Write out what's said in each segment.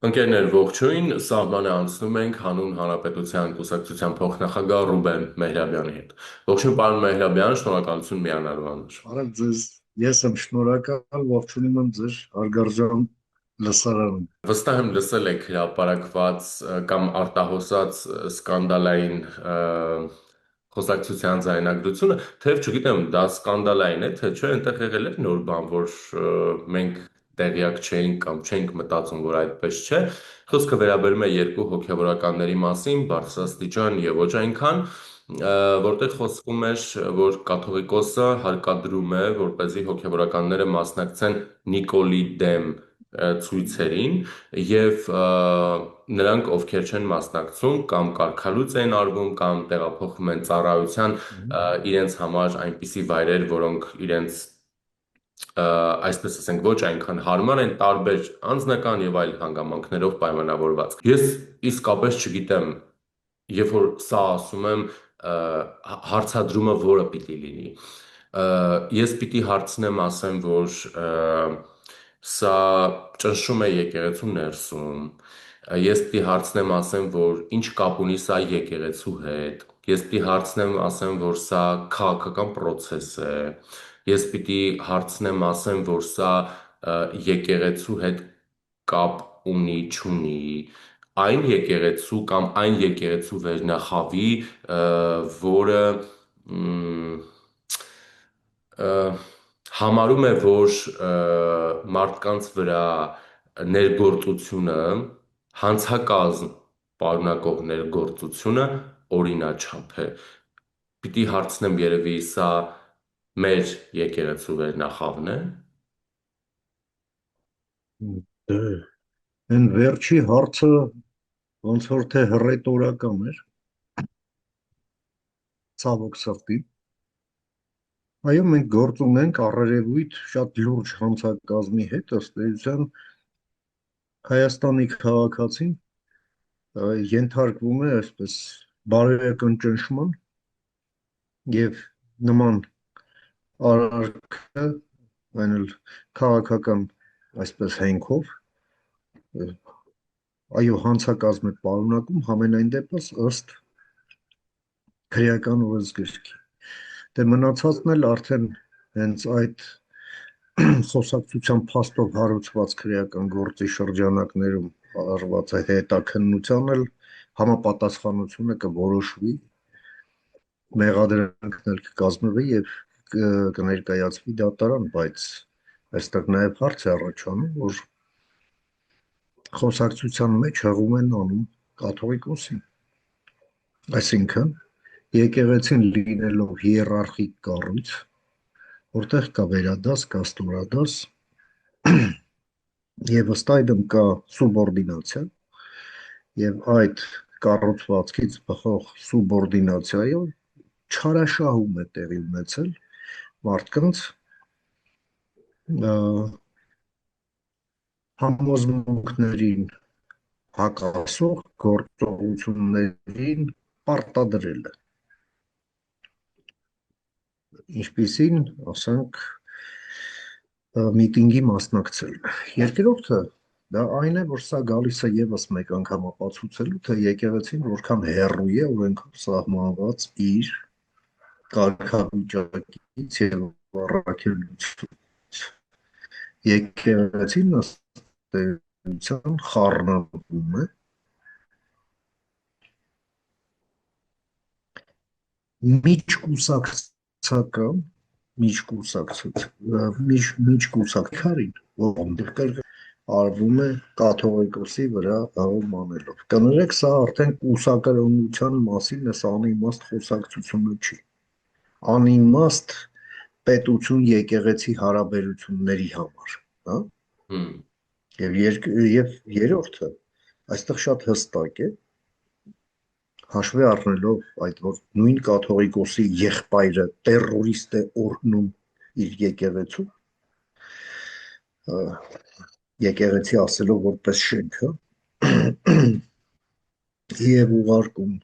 Ընկերներ ողջույն, սահմանը անցնում ենք հանուն Հանրապետության կուսակցության փոխնախագահ Ռուբեն Մեհրաբյանի հետ։ Ողջույն պարոն Մեհրաբյան, շնորհակալություն միանալու համար։ Արդ ձեզ, ես եմ շնորհակալ, ողջունում եմ ձեր հարգարժան լսարանում։ Վստահ եմ լսել եք հրապարակված կամ արտահոսած սկանդալային խոսակցության ձայնագրությունը, թեև չգիտեմ, դա սկանդալային է, թե չէ, այնտեղ եղել է նոր բան, որ մենք տեղյակ չէինք կամ չենք մտածում, որ այդպես չէ։ Խոսքը վերաբերում է երկու հոգևորականների մասին, բարձրաստիճան եւ ոչ այնքան, որտեղ խոսվում էր, որ կաթողիկոսը հարկադրում է, որպեսզի հոգևորականները մասնակցեն Նիկոլի դեմ ցույցերին եւ նրանք, ովքեր չեն մասնակցում կամ կարգալույծ են արվում կամ տեղափոխվում են ծառայության իրենց համար այնպիսի վայրեր, որոնք իրենց այսպես ասենք ոչ այնքան հարմար են տարբեր անձնական եւ այլ հանգամանքներով պայմանավորված։ Ես իսկապես չգիտեմ, երբ որ սա ասում եմ, հարցադրումը որը պիտի լինի։ Ես պիտի հարցնեմ, ասեմ, որ սա ճնշում է եկեղեցու ներսում։ Ես պիտի հարցնեմ, ասեմ, որ ինչ կապ ունի սա եկեղեցու հետ։ Ես պիտի հարցնեմ, ասեմ, որ սա քաղաքական process է։ Ես պիտի հարցնեմ, ասեմ, որ սա եկեղեցու հետ կապ ունի, չունի, այն եկեղեցու կամ այն եկեղեցու վերնախավի, որը ը, համարում է, որ մարդկանց վրա ներգործությունը, հանցակազմ պարունակող ներգործությունը օրինաչափ է։ Պիտի հարցնեմ երևի սա մեր եկեղեցու վերնախավն է։ Դե, Այն վերջի հարցը ոնց որ թե հռետորական էր, ցավոք սրտի։ Այո, մենք գործ ունենք առերևույթ շատ լուրջ հանցակազմի հետ, ըստ էության Հայաստանի քաղաքացին ենթարկվում է այսպես բարոյական ճնշման եւ նման արարքը, այն էլ քաղաքական այսպես հենքով, այո, հանցակազմ է պարունակում համենայն դեպս ըստ քրեական օրենսգրքի։ Դե մնացածն էլ արդեն հենց այդ խոսակցության փաստով հարուցված քրեական գործի շրջանակներում արված է հետաքննության էլ համապատասխանությունը կորոշվի, մեղադրանքն էլ կկազմվի եւ կներկայացվի դատարան, բայց այստեղ նաեւ հարց է առաջանում, որ խոսակցության մեջ հղում են անում կաթողիկոսին, այսինքն եկեղեցին լինելով հիերարխիկ կառույց, որտեղ կա վերադաս, կա ստորադաս եւ ըստ այդմ կա սուբորդինացիա եւ այդ կառուցվածքից բխող սուբորդինացիայով չարաշահում է տեղի ունեցել մարդկանց համոզմունքներին հակասող գործողություններին պարտադրելը, ինչպիսին, ասենք, միտինգի մասնակցելը։ Երկրորդը դա այն է, որ սա գալիս է եւս մեկ անգամ ապացուցելու, թե եկեղեցին որքան հեռու է օրենքով սահմանված իր կարգավիճակից եւ առաքելությունից։ Եկեղեցին ըստ էության խառնվում է միջկուսակցական միջկուսակցարին, որոնք արվում է կաթողիկոսի վրա հղում անելով։ Կներեք, սա արդեն կուսակրոնության մասին էս անիմաստ խոսակցությունը չի։ Անիմաստ պետություն եկեղեցի հարաբերությունների համար, հա։ Եվ երրորդը, այստեղ շատ հստակ է, հաշվի առնելով այդ, որ նույն կաթողիկոսի եղբայրը տերորիստ է օրհնում իր եկեղեցու, եկեղեցի ասելով որպես շենք, եւ ուղարկում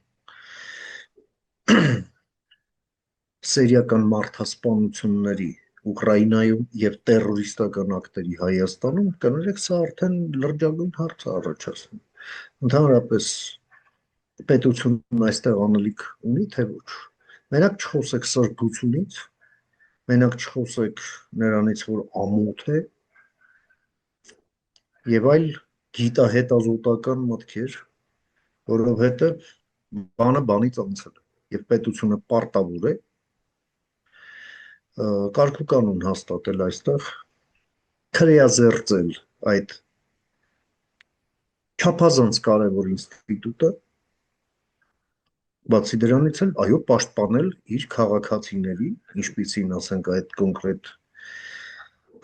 սերիական մարդասպանությունների Ուկրաինայում եւ տերրորիստական ակտերի Հայաստանում, կներեք, սա արդեն լրջագույն հարց է առաջացնում։ Ընդհանրապես պետությունն այստեղ անելիք ունի, թե ոչ։ Մենակ չխոսեք սրբությունից, մենակ չխոսեք նրանից, որ ամոթ է եւ այլ գիտահետազոտական մտքեր, որովհետեւ բանը բանից անցել է եւ պետությունը պարտավոր է կարգուկանոն հաստատել այստեղ, քրեազերծել այդ չափազանց կարևոր ինստիտուտը, բացի դրանից էլ, այո, պաշտպանել իր քաղաքացիների, ինչպիսին ասենք այդ կոնկրետ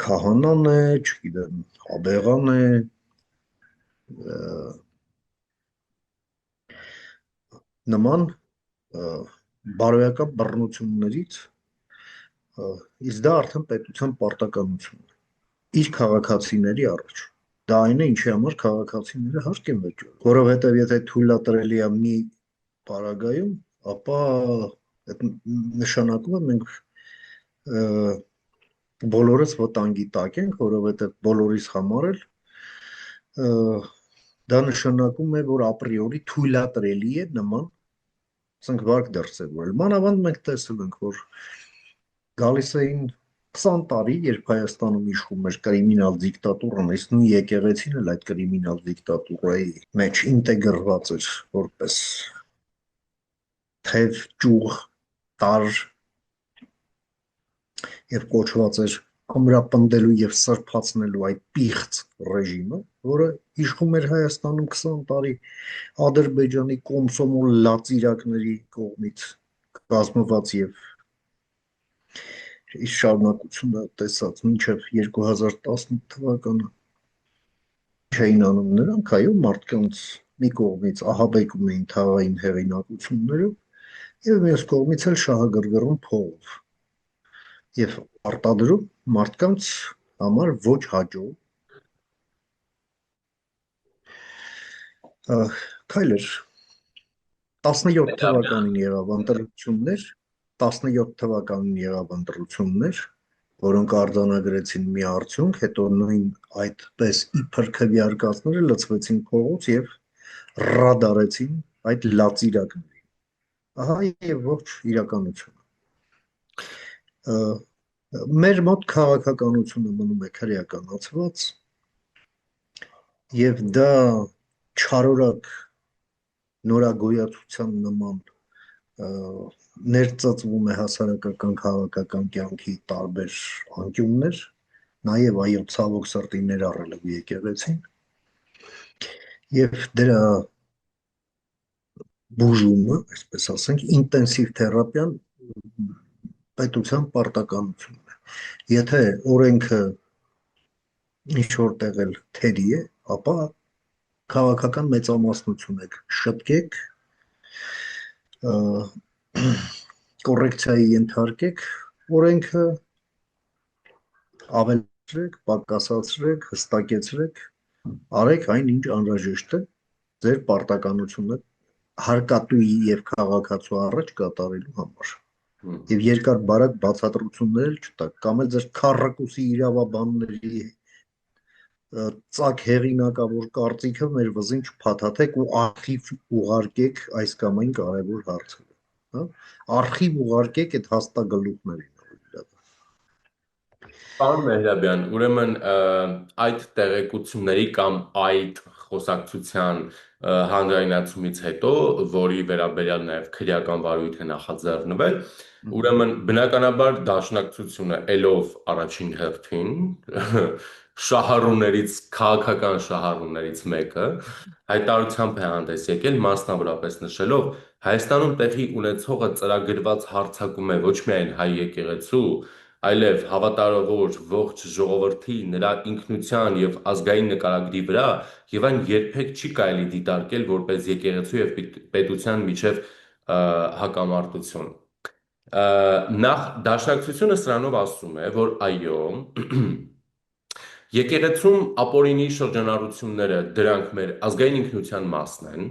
քահանան է, չգիտեմ, աբեղան է, նման բարոյական բռնություններից, իսկ դա արդեն պետության պարտականություն է իր քաղաքացիների առաջ։ Դա այն է, ինչի համար քաղաքացիները հարկ են վճարում, որովհետև եթե թույլատրելի է մի պարագայում, ապա այդ նշանակում է մենք բոլորս վտանգի տակ ենք, որովհետև բոլորիս համար էլ դա նշանակում է, որ ապրիորի թույլատրելի է նման ասենք վարք դրսևորել։ Մանավանդ մենք տեսել ենք, որ գալիս էին 20 տարի, երբ Հայաստանում իշխում էր կրիմինալ դիկտատուրան, այս նույն եկեղեցին էլ այդ կրիմինալ դիկտատուրայի մեջ ինտեգրված էր որպես թև ճյուղ տար եւ կոչված էր ամրապնդելու եւ սրբացնելու այդ պիղծ ռեժիմը, որը իշխում էր Հայաստանում 20 տարի Ադրբեջանի կոմսոմոլ լածիրակների կողմից կազմված եւ իր շարունակությունը տեսած մինչև 2018 թվականը չէին անում նրանք, այո, մարդկանց մի կողմից ահաբեկում էին թաղային հեղինակություններով եւ մյուս կողմից էլ շահագրգռում փողով եւ արտադրում մարդկանց համար ոչ հաջող քայլեր 17 թվականին եղավ ընտրություններ 17 թվականին եղավ ընտրություններ, որոնք արձանագրեցին մի արդյունք, հետո նույն այդպես իբր քվեարկածները լցվեցին փողոց եւ ռադարեցին այդ լածիրակներին։ Ահա եւ ողջ իրականությունը։ Մեր մոտ քաղաքականությունը մնում է քրեականացված եւ դա չարորակ նորագոյացության նման ներծծվում է հասարակական քաղաքական կյանքի տարբեր անկյուններ, նաև այո ցավոք սրտի ներառել է եկեղեցին եւ դրա բուժումը, այսպես ասենք, ինտենսիվ թերապիան պետության պարտականությունն է։ Եթե օրենքը ինչ որտեղ էլ թերի է, ապա քաղաքական մեծամասնություն եք շտկեք կոռեկցիայի ենթարկեք օրենքը ավելացրեք, պակասացրեք, հստակեցրեք, արեք այն, ինչ անհրաժեշտ է ձեր պարտականությունը հարկատուի եւ քաղաքացու առաջ կատարելու համար։ Եվ երկար բարակ բացատրություններ չտակ, կամ էլ ձեր քառակուսի իրավաբանների ծակ հեղինակավոր կարծիքը մեր վզին չփաթաթեք ու արխիվ ուղարկեք այս կամ այն կարևոր հարցերը։ Արխիվ ուղարկեք այդ հաստագլուխներին։ Պարոն Մեհրաբյան, ուրեմն այդ տեղեկությունների կամ այդ խոսակցության հանրայնացումից հետո, որի վերաբերյալ նաև քրեական վարույթ է նախաձեռնվել, ուրեմն բնականաբար դաշնակցությունը ելով առաջին հերթին շահառուներից, քաղաքական շահառուներից մեկը հայտարարությամբ է հանդես եկել, մասնավորապես նշելով Հայաստանում տեղի ունեցողը ծրագրված հարձակում է ոչ միայն հայ եկեղեցու, այլև հավատարավոր ողջ ժողովրդի նրա ինքնության եւ ազգային նկարագրի վրա եւ այն երբեք չի կարելի դիտարկել որպես եկեղեցու եւ պետության միջև հակամարտություն։ Նախ դաշնակցությունը սրանով ասում է, որ այո, Եկեղեցում ապօրինի շրջանառությունները դրանք մեր ազգային ինքնության մասն են։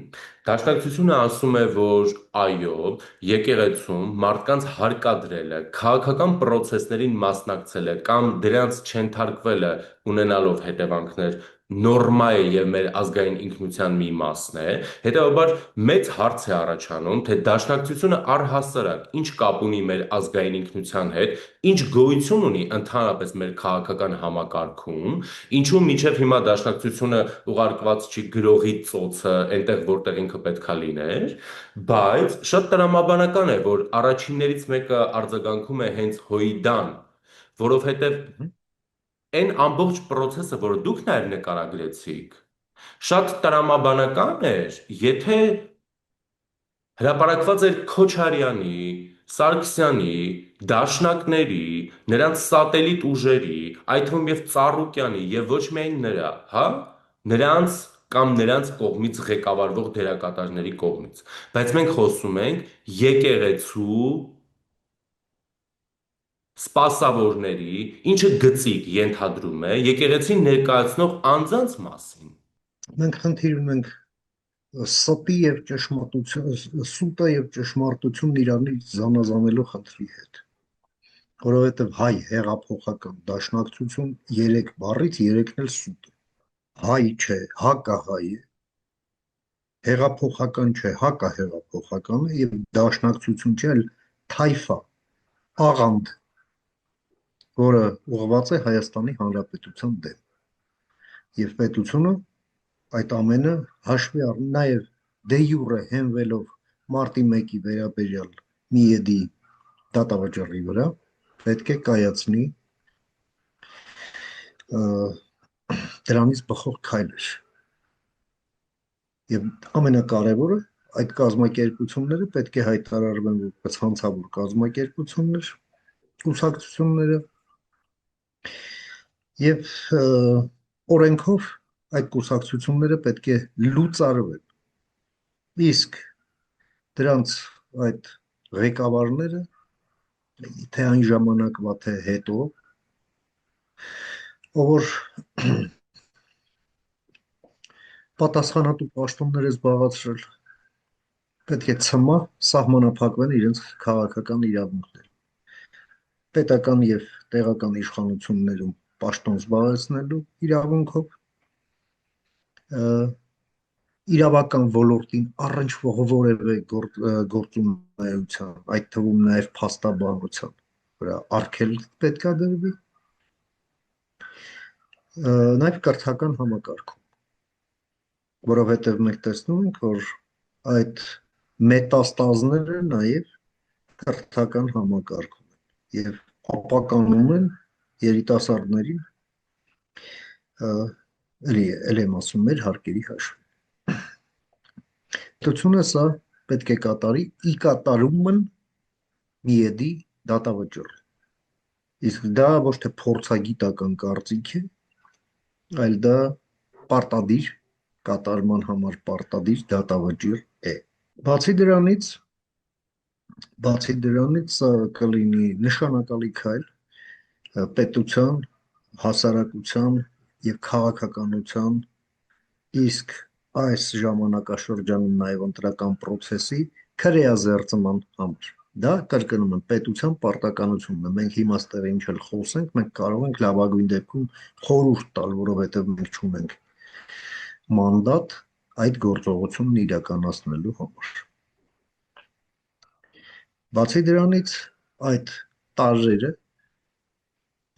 Դաշնակցությունը ասում է, որ այո, եկեղեցում մարդկանց հարկադրելը, քաղաքական պրոցեսներին մասնակցելը կամ դրանց չենթարկվելը ունենալով հետևանքներ նորմա է եւ մեր ազգային ինքնության մի մասն է։ Հետևաբար մեծ հարց է առաջանում, թե դաշնակցությունը առհասարակ ինչ կապ ունի մեր ազգային ինքնության հետ, ինչ գոյություն ունի ընդհանրապես մեր քաղաքական համակարգում, ինչու մինչև հիմա դաշնակցությունը ուղարկված չի գրողի ծոցը այնտեղ, որտեղ ինքը պետքա լիներ, բայց շատ տրամաբանական է, որ առաջիններից մեկը արձագանքում է հենց Հոյդան, որովհետև այն ամբողջ process-ը, որը դուք նաև նկարագրեցիք, շատ տրամաբանական էր, եթե հրապարակված էր Քոչարյանի, Սարգսյանի, Դաշնակների, նրանց սատելիտ ուժերի, այդ թվում եւ Ծառուկյանի եւ ոչ միայն նրա, հա, նրանց կամ նրանց կողմից ղեկավարվող դերակատարների կողմից։ Բայց մենք խոսում ենք եկեղեցու սպասավորների, ինչը գծիկ ենթադրում է եկեղեցին ներկայացնող անձանց մասին։ Մենք խնդիր ունենք ստի եւ ճշմարտություն, սուտը եւ ճշմարտությունն իրանից զանազանելու խնդրի հետ, որովհետեւ հայ հեղափոխական դաշնակցություն երեք բառից երեքն էլ սուտ է։ Հայ չէ, հակահայ է, հեղափոխական չէ, հակահեղափոխական է եւ դաշնակցություն չէ, այլ թայֆա, աղանդ, որը ուղղված է Հայաստանի Հանրապետության դեմ։ Եվ պետությունը այդ ամենը հաշվի առնում նաև դե յուրե հենվելով մարտի 1-ի վերաբերյալ Միեդի դատավճռի վրա պետք է կայացնի դրանից բխող քայլեր։ Եվ ամենակարևորը այդ կազմակերպությունները պետք է հայտարարվեն որպես հանցավոր կազմակերպություններ, կուսակցությունները եւ օրենքով այդ կուսակցությունները պետք է լուծարվեն։ Իսկ դրանց այդ ղեկավարները թե այն ժամանակվա թե հետո ով որ պատասխանատու պաշտոններ է զբաղացրել պետք է ցմահ սահմանափակվեն իրենց քաղաքական իրավունքներ պետական եւ տեղական իշխանություններում պաշտոն զբաղեցնելու իրավունքով իրավական ոլորտին առնչվող որևէ գործունեության, այդ թվում նաև փաստաբանության վրա արգելք պետքա դրվի, նաև կրթական համակարգում, որովհետև մենք տեսնում ենք, որ այդ մետաստազները նաև կրթական համակարգում են եւ ապականում են երիտասարդներին էլ եմ ասում մեր հարկերի հաշվին։ Պետությունը սա պետք է կատարի ի կատարումն Միեդի դատավճիռ։ Իսկ դա ոչ թե փորձագիտական կարծիք է, այլ դա պարտադիր կատարման համար պարտադիր դատավճիռ է։ Բացի դրանից սա կլինի նշանակալի քայլ պետության, հասարակության եւ քաղաքականության իսկ այս ժամանակաշրջանում նաև ընտրական process-ի քրեազերծման համար։ Դա կրկնում եմ պետության պարտականությունն է։ Մենք հիմա ստեղ ինչ էլ խոսենք, մենք կարող ենք լավագույն դեպքում խորհուրդ տալ, որովհետև մենք չունենք մանդատ այդ գործողությունն իրականացնելու համար։ Բացի դրանից այդ տարրերը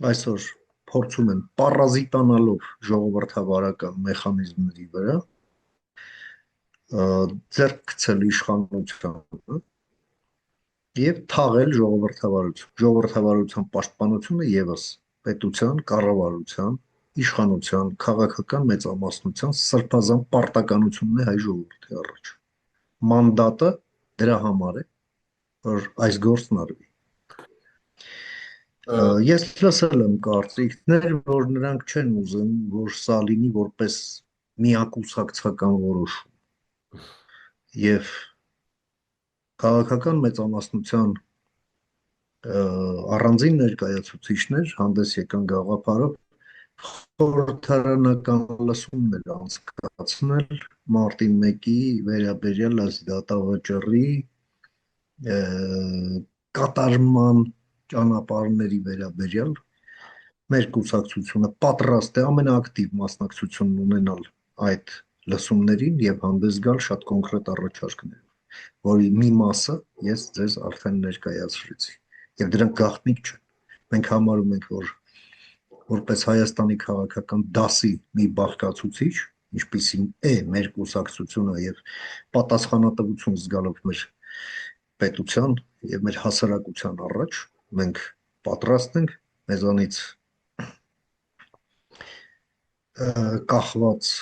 այսօր փորձում են պարազիտանալով ժողովրդավարական մեխանիզմների վրա ձեռք գցել իշխանությանը եւ թաղել ժողովրդավարության պաշտպանությունը եւս պետության, կառավարության, իշխանության, քաղաքական մեծամասնության սրբազան պարտականությունն է հայ ժողովրդի առաջ։ Մանդատը դրա համար է, որ այս գործն արվի։ Ես լսել եմ կարծիքներ, որ նրանք չեն ուզում, որ սա լինի որպես միակուսակցական որոշում։ Եվ քաղաքական մեծամասնության առանձին ներկայացուցիչներ հանդես եկան գաղափարով, խորհրդարանական լսումներ անցկացնել մարտի 1-ի վերաբերյալ այս դատավճռի կատարման ճանապարհների վերաբերյալ մեր կուսակցությունը պատրաստ է ամենաակտիվ մասնակցությունն ունենալ այդ լսումներին եւ հանդես գալ շատ կոնկրետ առաջարկներով, որի մի մասը ես ձեզ արդեն ներկայացրեցի։ Եվ դրանք գաղտնիք չեն։ Մենք համարում ենք, որ որպես Հայաստանի քաղաքական դասի մի բաղկացուցիչ, ինչպիսին է մեր կուսակցությունը եւ պատասխանատվություն զգալով մեր պետության եւ մեր հասարակության առաջ, մենք պատրաստ ենք մեզանից կախված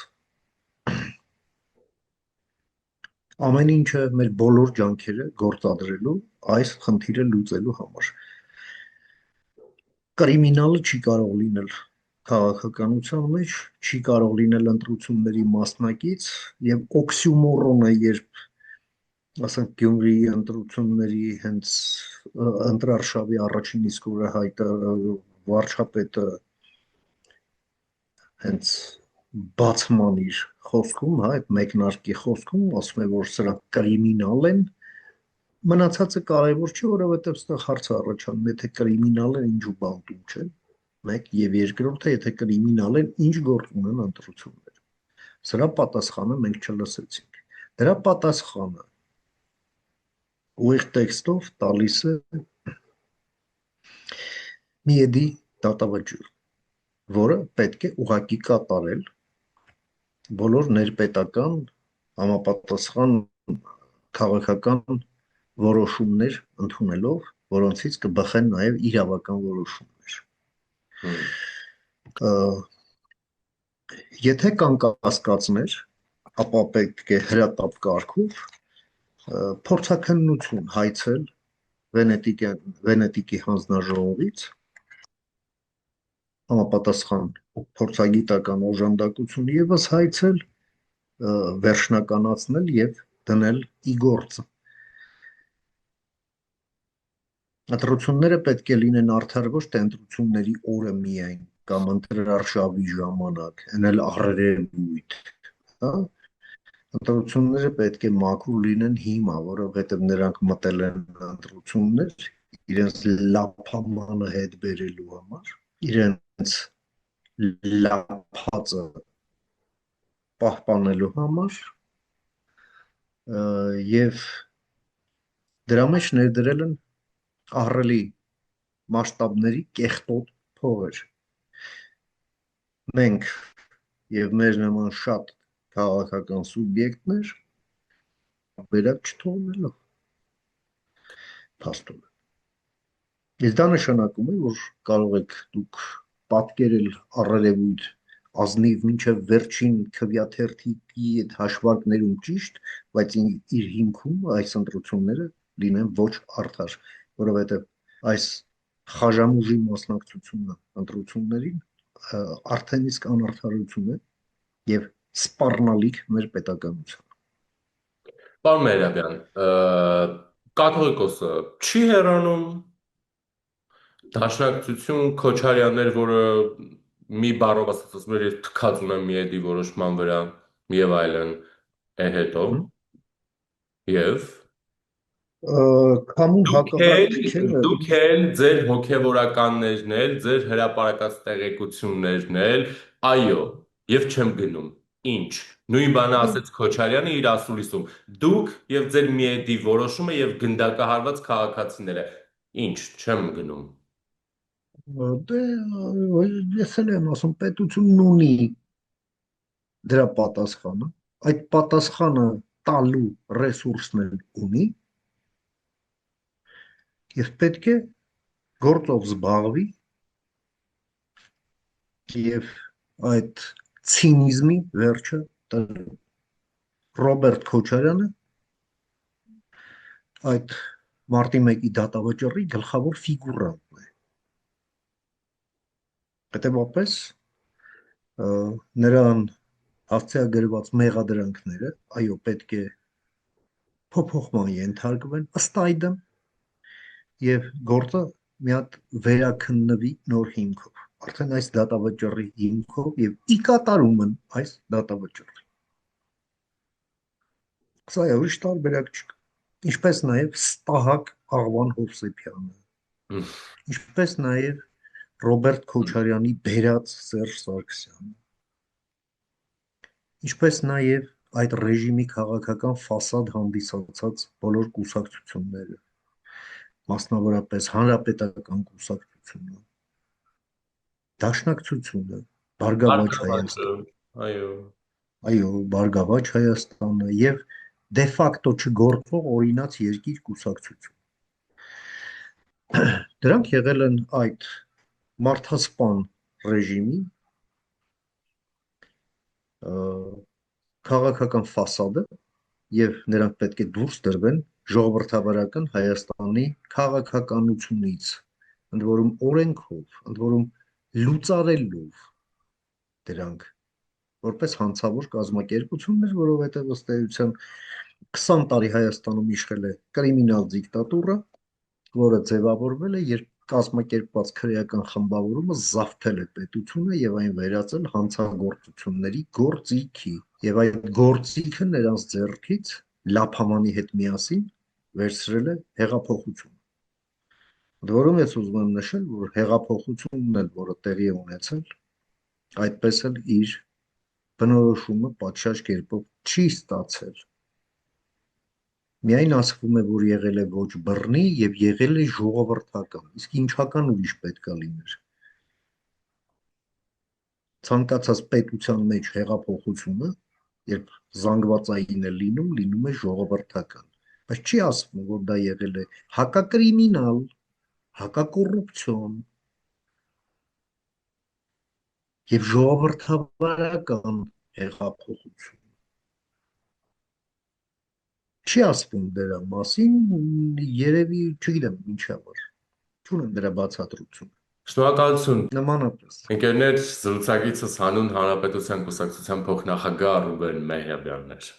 ամեն ինչը, մեր բոլոր ջանքերը գործադրելու այս խնդիրը լուծելու համար։ Կրիմինալը չի կարող լինել քաղաքականության մեջ, չի կարող լինել ընտրությունների մասնակից եւ օքսյումորոն է, երբ ասենք Գյումրիի ընտրությունների հենց ընտրարշավի առաջին իսկ օրը հայտը վարչապետը հենց բացման իր խոսքում, հա, այդ մեկնարկի խոսքում ասում է, որ սրանք կրիմինալ են, մնացածը կարևոր չէ, որովհետև այստեղ հարցը առաջանում, եթե կրիմինալ են, ինչու բանտում չեն, մեկ եւ երկրորդը, եթե կրիմինալ են, ինչ գործ ունեն ընտրությունները։ Սրա պատասխանը մենք չլսեցինք։ Դրա պատասխանը ուղիղ տեքստով տալիս է միեդի դատավճիռ, որը պետք է ուղղակի կատարել բոլոր ներպետական համապատասխան քաղաքական որոշումներ ընդունելով, որոնցից կբխեն նաև իրավական որոշումներ։ Եթե կան կասկածներ, ապա պետք է հրատապ կարգով փորձաքննություն հայցել Վենետիկի հանձնաժողովից համապատասխան փորձագիտական օժանդակություն եւս հայցել, վերջնականացնել եւ դնել ի գործ։ Ընտրությունները պետք է լինեն արդար ոչ թե ընտրությունների օրը միայն կամ ընտրարշավի ժամանակ, հնել առերևույթ, հա։ Ընտրությունները պետք է մաքուր լինեն հիմա, որովհետև նրանք մտել են ընտրություններ իրենց լափամանը հետ բերելու համար, իրենց լափածը պահպանելու համար եւ դրա մեջ ներդրել են ահռելի մասշտաբների կեղտոտ փողեր։ Մենք եւ մեր նման շատ քաղաքական սուբյեկտներ վերակ չթողնելով փաստում։ Իսկ դա նշանակում է, որ կարող եք դուք պատկերել առերևույթ ազնիվ մինչև վերջին քվյաթերթիկի այդ հաշվարկներում ճիշտ, բայց իր հիմքում այս ընտրությունները լինեն ոչ արդար, որովհետև այս խաժամուժի մասնակցությունը ընտրություններին արդեն իսկ անարդարություն է եւ սպառնալիք մեր պետականության։ Պարոն Մերաբյան, կաթողիկոսը չի հեռանում, Դաշնակցություն Քոչարյաններ, որը մի բառով ասած ասում էր, ես թքած ունեմ միեդի որոշման վրա եւ այլն, է հետո եւ Կամուն հակառակ դուք էլ ձեր հոգևորականներն էլ, ձեր հրապարակած տեղեկություններն էլ, այո, եւ չեմ գնում։ Ինչ։ Նույն բանը ասեց Քոչարյանը իր ասուլիսում։ Դուք եւ ձեր միեդի որոշումը եւ գնդակահարված քաղաքացիները։ Ինչ, չեմ գնում։ դե ես էլ եմ ասում, պետությունն ունի դրա պատասխանը, այդ պատասխանը տալու ռեսուրսն էլ ունի եւ պետք է գործով զբաղվի եւ այդ ցինիզմի վերջը տրի։ Ռոբերտ Քոչարյանը այդ մարտի 1-ի դատավճռի գլխավոր ֆիգուրանն է։ Հետևաբար նրան հասցեագրված մեղադրանքները, այո, պետք է փոփոխման ենթարկվեն ըստ այդմ եւ գործը մի հատ վերաքննվի նոր հիմքով։ արդեն այս դատավճռի հիմքով եւ ի կատարում են այս դատավճռի։ Սա է, ուրիշ տարբերակ չկա։ Ինչպես նաեւ Ստահակ Աղվան Հովսեփյանը, ինչպես նաեւ Ռոբերտ Քոչարյանի բերած Սերժ Սարգսյանը, ինչպես նաեւ այդ ռեժիմի քաղաքական ֆասադ հանդիսացած բոլոր կուսակցությունները, մասնավորապես հանրապետական կուսակցությունը, Դաշնակցությունը, Բարգավաճ Հարկավաճը, Հայաստան, այո, այո, Բարգավաճ Հայաստանը եւ դե ֆակտո չգործող օրինաց երկիր կուսակցություն։ Դրանք եղել են այդ մարդասպան ռեժիմի քաղաքական ֆասադը եւ նրանք պետք է դուրս դրվեն ժողովրդավարական Հայաստանի քաղաքականությունից, ընդ որում օրենքով, ընդ որում լուծարելով դրանք որպես հանցավոր կազմակերպություններ, որովհետև ըստ էության 20 տարի Հայաստանում իշխել է կրիմինալ դիկտատուրա, որը ձևավորվել է, երբ կազմակերպված քրեական խմբավորումը զավթել է պետությունը եւ այն վերածել հանցագործությունների գործիքի եւ այդ գործիքը նրանց ձեռքից լափամանի հետ միասին վերցրել է հեղափոխություն։ Ընդ որում ես ուզում եմ նշել, որ հեղափոխությունն էլ, որը տեղի է ունեցել, այդպես էլ իր բնորոշումը պատշաճ կերպով չի ստացել։ Միայն ասվում է, որ եղել է ոչ բռնի եւ եղել է ժողովրդական, իսկ ինչական ուրիշ պետք է լիներ։ Ցանկացած պետության մեջ հեղափոխությունը, երբ զանգվածային է լինում, լինում է ժողովրդական, բայց չի ասվում, որ դա եղել է հակակրիմինալ, հակակոռուպցիոն եւ ժողովրդավարական հեղափոխություն։ Չի ասվում դրա մասին, երևի չգիտեմ ինչավոր։ Չունեմ դրա բացատրություն։ Շնորհակալություն։ Նմանապես։ Ընկերներ, զրուցակիցս հանուն Հանրապետության կուսակցության փոխնախագահ Ռուբեն Մեհրաբյանն էր։